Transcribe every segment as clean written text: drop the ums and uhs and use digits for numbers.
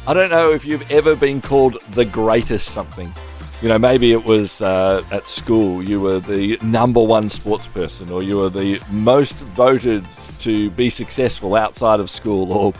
I don't know if you've ever been called the greatest something. You know, maybe it was at school, you were the number one sports person, or you were the most voted to be successful outside of school, or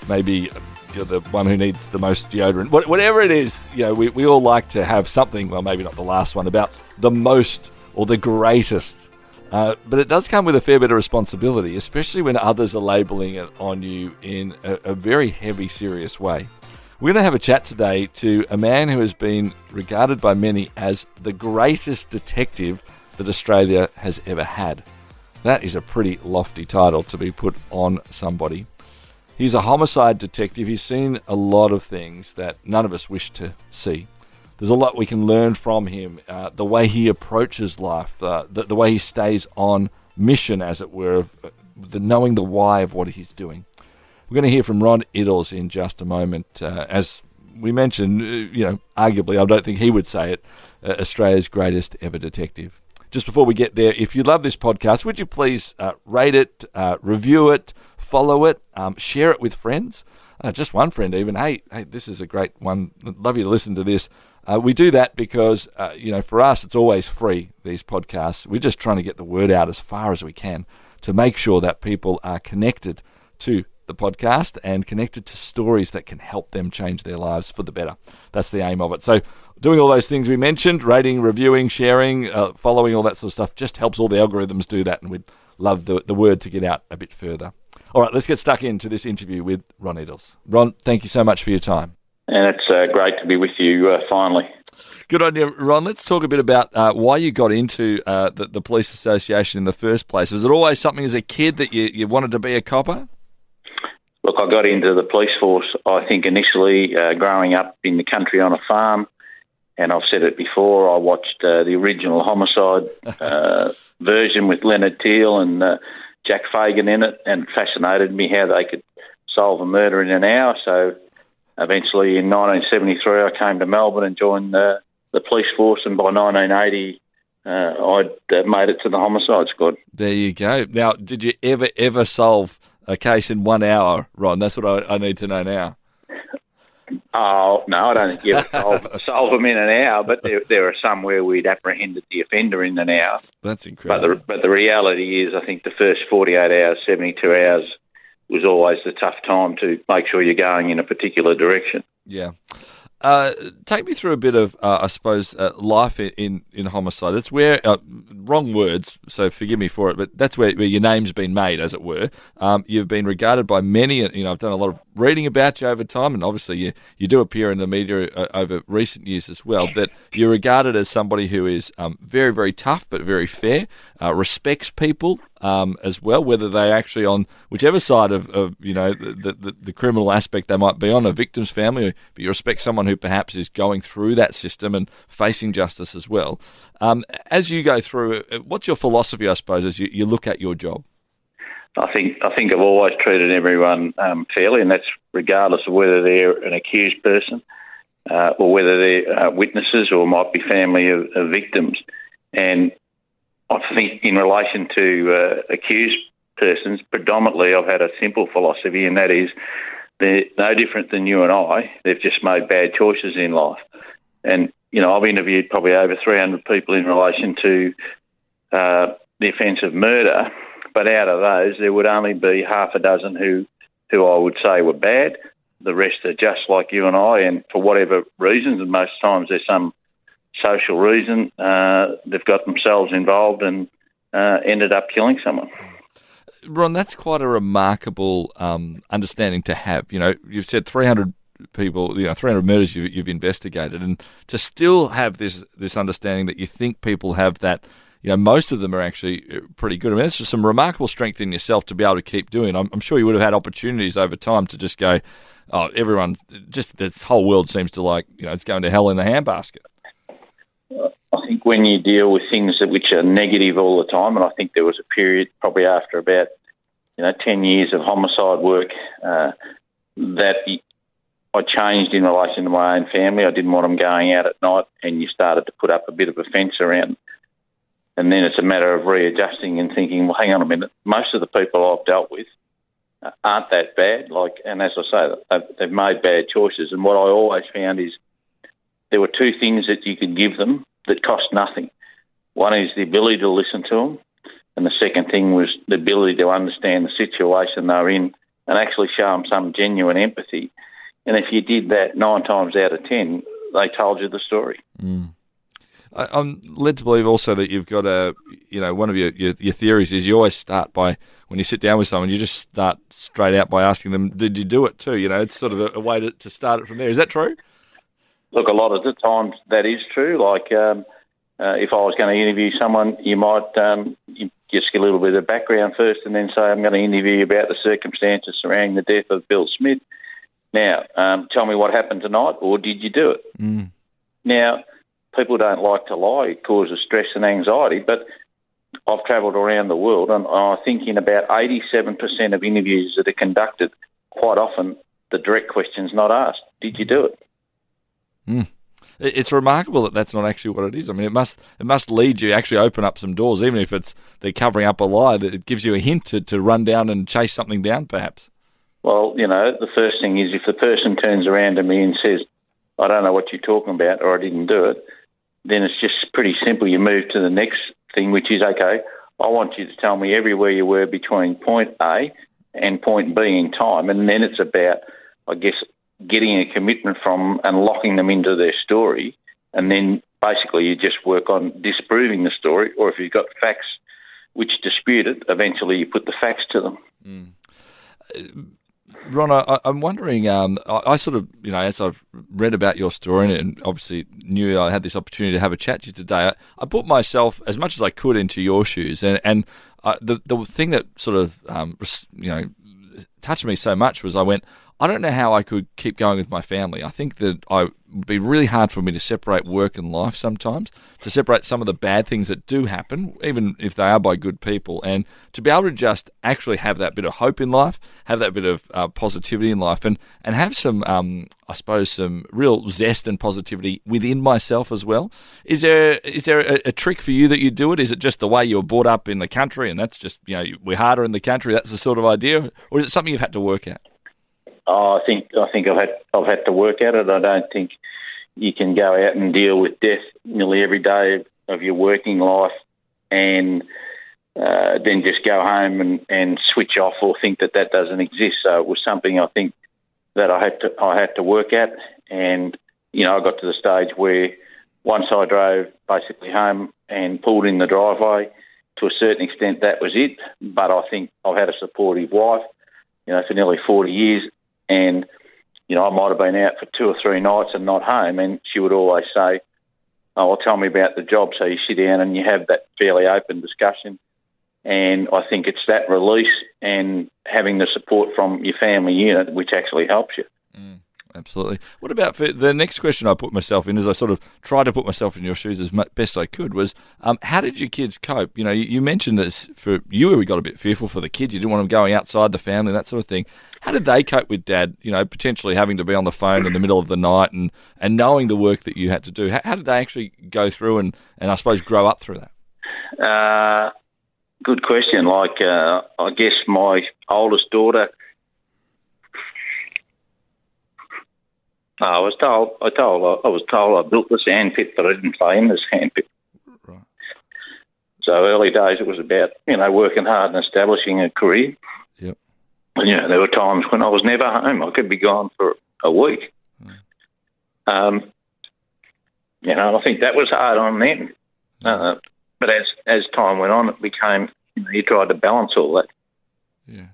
maybe you're the one who needs the most deodorant. Whatever it is, you know, we all like to have something, well, maybe not the last one, about the most or the greatest. But it does come with a fair bit of responsibility, especially when others are labelling it on you in a very heavy, serious way. We're going to have a chat today to a man who has been regarded by many as the greatest detective that Australia has ever had. That is a pretty lofty title to be put on somebody. He's a homicide detective. He's seen a lot of things that none of us wish to see. There's a lot we can learn from him, the way he approaches life, the way he stays on mission, as it were, knowing the why of what he's doing. We're going to hear from Ron Iddles in just a moment. As we mentioned, arguably, I don't think he would say it, Australia's greatest ever detective. Just before we get there, if you love this podcast, would you please rate it, review it, follow it, share it with friends? Just one friend even. Hey, this is a great one. I'd love you to listen to this. We do that because, for us, it's always free, these podcasts. We're just trying to get the word out as far as we can to make sure that people are connected to the podcast and connected to stories that can help them change their lives for the better. That's the aim of it. So doing all those things we mentioned, rating, reviewing, sharing, following, all that sort of stuff, just helps all the algorithms do that, and we'd love the word to get out a bit further. All right, let's get stuck into this interview with Ron Iddles. Ron, thank you so much for your time. And it's great to be with you finally. Good on you, Ron. Let's talk a bit about why you got into the Police Association in the first place. Was it always something as a kid that you wanted to be a copper? Look, I got into the police force, I think, initially growing up in the country on a farm. And I've said it before, I watched the original Homicide version with Leonard Teal and Jack Fagan in it, and it fascinated me how they could solve a murder in an hour. So eventually in 1973 I came to Melbourne and joined the police force, and by 1980 I'd made it to the Homicide Squad. There you go. Now, did you ever solve a case in 1 hour, Ron? That's what I need to know now. Oh, no, I don't think you solve them in an hour, but there are some where we'd apprehended the offender in an hour. That's incredible. But the reality is, I think the first 48 hours, 72 hours was always the tough time to make sure you're going in a particular direction. Yeah. Take me through a bit of, life in homicide. It's where, wrong words, so forgive me for it, but that's where your name's been made, as it were. You've been regarded by many, I've done a lot of reading about you over time, and obviously you do appear in the media over recent years as well, that you're regarded as somebody who is very, very tough but very fair, respects people as well, whether they're actually on whichever side of the criminal aspect they might be on, a victim's family, but you respect someone who perhaps is going through that system and facing justice as well. As you go through, what's your philosophy, I suppose, as you look at your job? I think I've always treated everyone fairly, and that's regardless of whether they're an accused person or whether they're witnesses or might be family of victims. And I think in relation to accused persons, predominantly I've had a simple philosophy, and that is they're no different than you and I. They've just made bad choices in life. And, I've interviewed probably over 300 people in relation to the offence of murder, but out of those there would only be half a dozen who I would say were bad. The rest are just like you and I, and for whatever reasons, and most times there's some social reason, they've got themselves involved and ended up killing someone. Ron, that's quite a remarkable understanding to have. You've said 300 people, 300 murders you've investigated, and to still have this understanding that you think people have that, most of them are actually pretty good. I mean, it's just some remarkable strength in yourself to be able to keep doing. I'm sure you would have had opportunities over time to just go, everyone, just this whole world seems to it's going to hell in the handbasket. I think when you deal with things which are negative all the time, and I think there was a period probably after about 10 years of homicide work that I changed in relation to my own family. I didn't want them going out at night, and you started to put up a bit of a fence around. And then it's a matter of readjusting and thinking, well, hang on a minute, most of the people I've dealt with aren't that bad. And as I say, they've made bad choices. And what I always found is there were two things that you could give them that cost nothing. One is the ability to listen to them, and the second thing was the ability to understand the situation they were in and actually show them some genuine empathy. And if you did that 9 times out of 10, they told you the story. Mm. I'm led to believe also that you've got one of your theories is you always start by, when you sit down with someone, you just start straight out by asking them, did you do it too? It's sort of a way to start it from there. Is that true? Look, a lot of the times that is true. If I was going to interview someone, you might you just get a little bit of background first and then say, I'm going to interview you about the circumstances surrounding the death of Bill Smith. Now, tell me what happened tonight, or did you do it? Mm. Now, people don't like to lie. It causes stress and anxiety, but I've travelled around the world, and I think in about 87% of interviews that are conducted, quite often the direct question's not asked. Did you do it? Mm. It's remarkable that that's not actually what it is. I mean, it must lead you, actually open up some doors, even if they're covering up a lie, that it gives you a hint to run down and chase something down, perhaps. Well, the first thing is if the person turns around to me and says, I don't know what you're talking about, or I didn't do it, then it's just pretty simple. You move to the next thing, which is, okay, I want you to tell me everywhere you were between point A and point B in time. And then it's about, I guess, getting a commitment from and locking them into their story. And then basically you just work on disproving the story, or if you've got facts which dispute it, eventually you put the facts to them. Mm. Ron, I'm wondering, I sort of, as I've read about your story and obviously knew I had this opportunity to have a chat to you today, I put myself as much as I could into your shoes. And the thing that sort of, touched me so much was I went, I don't know how I could keep going with my family. I think that it would be really hard for me to separate work and life sometimes, to separate some of the bad things that do happen, even if they are by good people, and to be able to just actually have that bit of hope in life, have that bit of positivity in life, and have some, I suppose, some real zest and positivity within myself as well. Is there a trick for you that you do it? Is it just the way you were brought up in the country, and that's just, we're harder in the country, that's the sort of idea, or is it something you've had to work at? I think I've had to work at it. I don't think you can go out and deal with death nearly every day of your working life and then just go home and switch off or think that doesn't exist. So it was something I think that I had to work at, and I got to the stage where once I drove basically home and pulled in the driveway, to a certain extent that was it. But I think I've had a supportive wife, for nearly 40 years. And, I might have been out for 2 or 3 nights and not home, and she would always say, oh, well, tell me about the job. So you sit down and you have that fairly open discussion. And I think it's that release and having the support from your family unit which actually helps you. Mm, absolutely. What about for the next question I put myself in, as I sort of tried to put myself in your shoes as best I could, was how did your kids cope? You mentioned this for you, we got a bit fearful for the kids. You didn't want them going outside the family, that sort of thing. How did they cope with Dad, potentially having to be on the phone in the middle of the night and knowing the work that you had to do? How did they actually go through and I suppose grow up through that? Good question. I guess my oldest daughter, I was told I built the sand pit, but I didn't play in the sand pit. Right. So early days it was about, working hard and establishing a career. Yep. And, there were times when I was never home. I could be gone for a week. I think that was hard on them. But as time went on, it became, you tried to balance all that. Yeah.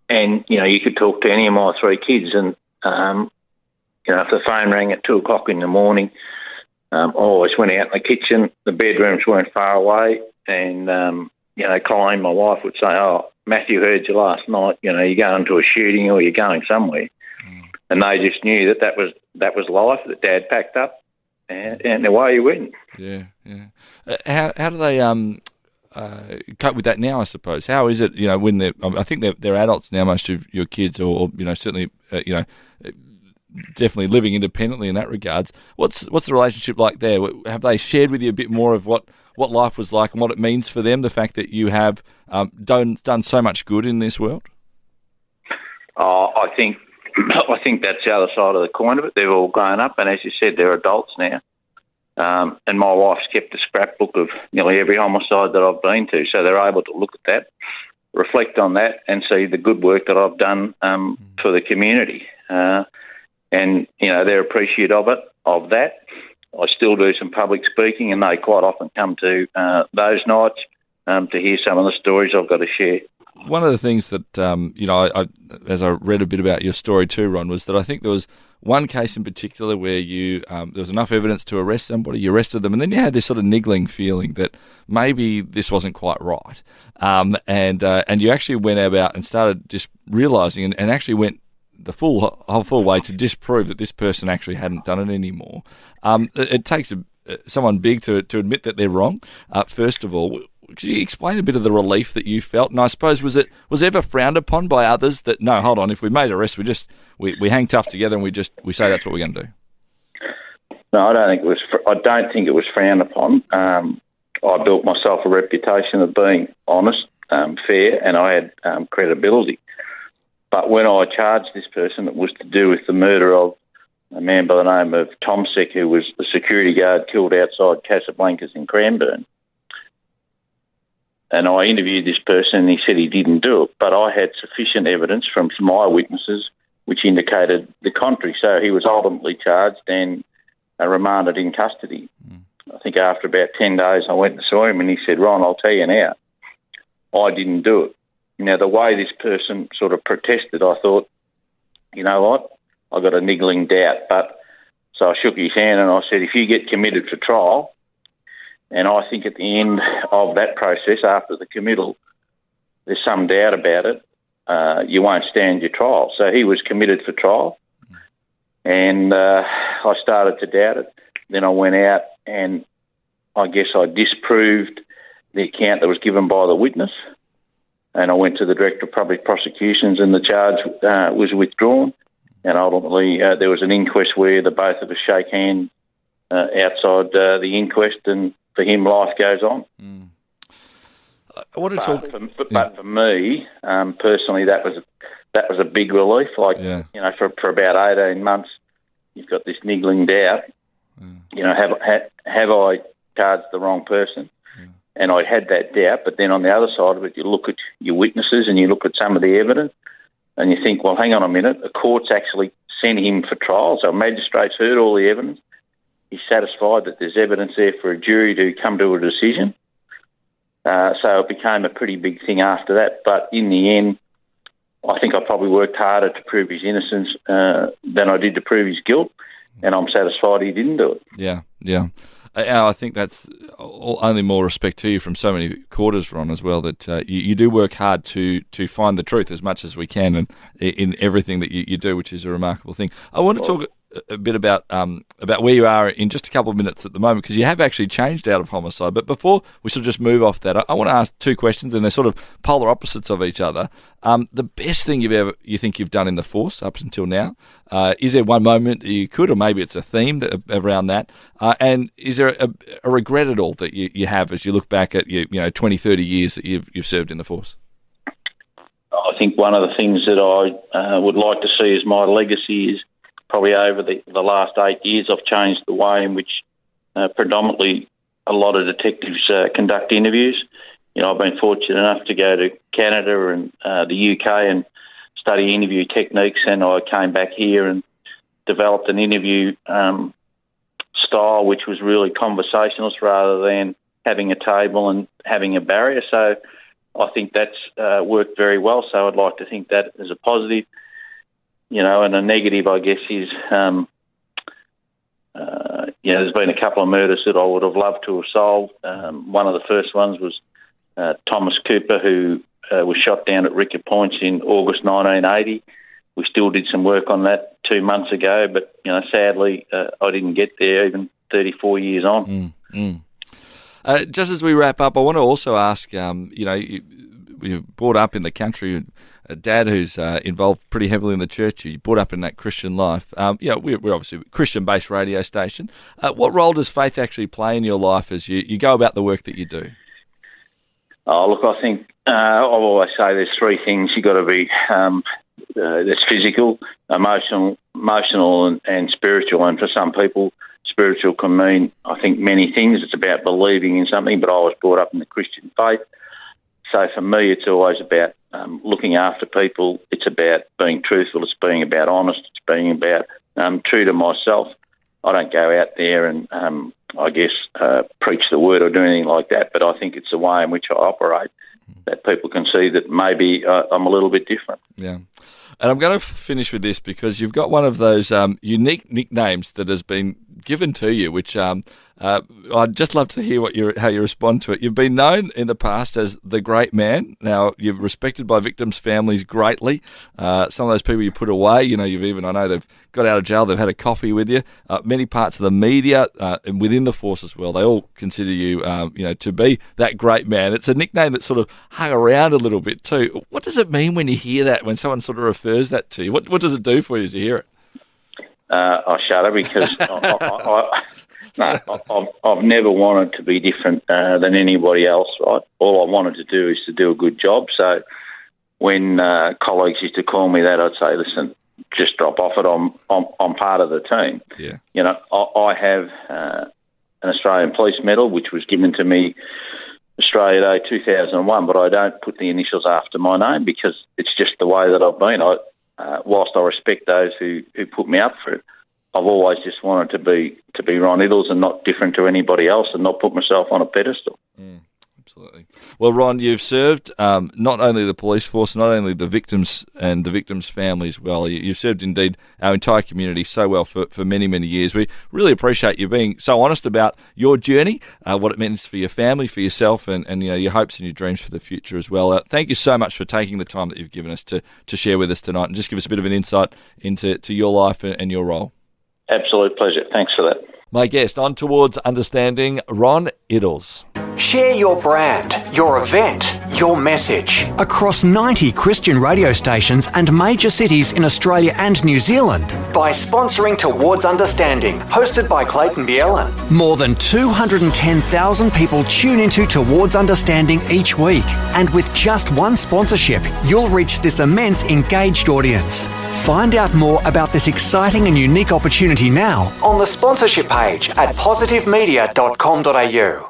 And, you could talk to any of my 3 kids and, if the phone rang at 2 o'clock in the morning, I always went out in the kitchen. The bedrooms weren't far away, and, Colleen, my wife, would say, oh, Matthew heard you last night, you're going to a shooting or you're going somewhere. Mm. And they just knew that was life, that Dad packed up and away he went. Yeah. How do they cope with that now, I suppose? How is it, when I think they're adults now, most of your kids, or certainly, definitely living independently in that regards. What's the relationship like there? Have they shared with you a bit more of what life was like and what it means for them, the fact that you have done so much good in this world? I think that's the other side of the coin of it. They've all grown up, and as you said, they're adults now. And my wife's kept a scrapbook of nearly every homicide that I've been to, so they're able to look at that, reflect on that, and see the good work that I've done for the community. And they're appreciative of that. I still do some public speaking, and they quite often come to those nights to hear some of the stories I've got to share. One of the things that, I as I read a bit about your story too, Ron, was that I think there was one case in particular where you there was enough evidence to arrest somebody, you arrested them, and then you had this sort of niggling feeling that maybe this wasn't quite right. And you actually went about and started just realising and actually went the full way to disprove that this person actually hadn't done it anymore. It takes someone big to admit that they're wrong, first of all. Could you explain a bit of the relief that you felt? And I suppose, was it ever frowned upon by others that, no, hold on, if we made arrests, we hang tough together and we say that's what we're going to do? No, I don't think it was frowned upon. I built myself a reputation of being honest, fair, and I had credibility. But when I charged this person, it was to do with the murder of a man by the name of Tom Seck, who was the security guard killed outside Casablancas in Cranbourne. And I interviewed this person and he said he didn't do it. But I had sufficient evidence from some eyewitnesses which indicated the contrary. So he was ultimately charged and remanded in custody. I think after about 10 days I went and saw him and he said, Ron, I'll tell you now, I didn't do it. Now, the way this person sort of protested, I thought, you know what, I got a niggling doubt. But so I shook his hand and I said, if you get committed for trial, and I think at the end of that process, after the committal, there's some doubt about it, you won't stand your trial. So he was committed for trial, and I started to doubt it. Then I went out and I guess I disproved the account that was given by the witness, and I went to the Director of Public Prosecutions and the charge was withdrawn, and ultimately there was an inquest where the both of us shake hands outside the inquest, and for him, life goes on. I want to talk. But for me, personally, that was a big relief. For about 18 months, you've got this niggling doubt. Have I charged the wrong person? And I had that doubt. But then on the other side of it, you look at your witnesses and you look at some of the evidence, and you think, well, hang on a minute. The court's actually sent him for trial, so magistrates heard all the evidence. He's satisfied that there's evidence there for a jury to come to a decision. So it became a pretty big thing after that. But in the end, I think I probably worked harder to prove his innocence than I did to prove his guilt, and I'm satisfied he didn't do it. Yeah. I think that's only more respect to you from so many quarters, Ron, as well, that you do work hard to find the truth as much as we can and in everything that you do, which is a remarkable thing. I want to talk a bit about where you are in just a couple of minutes at the moment, because you have actually changed out of homicide. But before we sort of just move off that, I want to ask two questions, and they're sort of polar opposites of each other. The best thing you think you've done in the force up until now? Is there one moment that you could, or maybe it's a theme around that? And is there a regret at all that you have as you look back at your 20, 30 years that you've served in the force? I think one of the things that I would like to see as my legacy is probably over the last 8 years, I've changed the way in which predominantly a lot of detectives conduct interviews. I've been fortunate enough to go to Canada and the UK and study interview techniques, and I came back here and developed an interview style which was really conversationalist rather than having a table and having a barrier. So I think that's worked very well. So I'd like to think that as a positive. And a negative, I guess, is, there's been a couple of murders that I would have loved to have solved. One of the first ones was Thomas Cooper, who was shot down at Ricker Points in August 1980. We still did some work on that 2 months ago, but, sadly, I didn't get there even 34 years on. Just as we wrap up, I want to also ask, you're brought up in the country, a dad who's involved pretty heavily in the church. You brought up in that Christian life. We're obviously a Christian-based radio station. What role does faith actually play in your life as you go about the work that you do? Oh, look, I think I always say there's three things. You've got to be that's physical, emotional, and spiritual. And for some people, spiritual can mean, I think, many things. It's about believing in something, but I was brought up in the Christian faith. So for me, it's always about looking after people. It's about being truthful. It's being about honest. It's being about true to myself. I don't go out there and, preach the word or do anything like that, but I think it's the way in which I operate that people can see that maybe I'm a little bit different. Yeah. And I'm going to finish with this because you've got one of those unique nicknames that has been given to you, which I'd just love to hear how you respond to it. You've been known in the past as the Great Man. Now, you're respected by victims' families greatly. Some of those people you put away, I know they've got out of jail, they've had a coffee with you. Many parts of the media and within the force as well, they all consider you, to be that great man. It's a nickname that sort of hung around a little bit too. What does it mean when you hear that, when someone sort of refers that to you? What does it do for you as you hear it? I shudder because I've never wanted to be different than anybody else, right? All I wanted to do is to do a good job. So when colleagues used to call me that, I'd say, listen, just drop off it. I'm part of the team. Yeah. I have an Australian Police Medal, which was given to me Australia Day 2001, but I don't put the initials after my name because it's just the way that I've been. Whilst I respect those who put me up for it, I've always just wanted to be Ron Iddles and not different to anybody else and not put myself on a pedestal. Absolutely. Well, Ron, you've served not only the police force, not only the victims and the victims' families well. You've served, indeed, our entire community so well for many, many years. We really appreciate you being so honest about your journey, what it means for your family, for yourself, and your hopes and your dreams for the future as well. Thank you so much for taking the time that you've given us to share with us tonight and just give us a bit of an insight into your life and your role. Absolute pleasure. Thanks for that. My guest on Towards Understanding, Ron Iddles. Share your brand, your event, your message across 90 Christian radio stations and major cities in Australia and New Zealand by sponsoring Towards Understanding, hosted by Clayton Bielan. More than 210,000 people tune into Towards Understanding each week, and with just one sponsorship, you'll reach this immense engaged audience. Find out more about this exciting and unique opportunity now on the sponsorship page at positivemedia.com.au.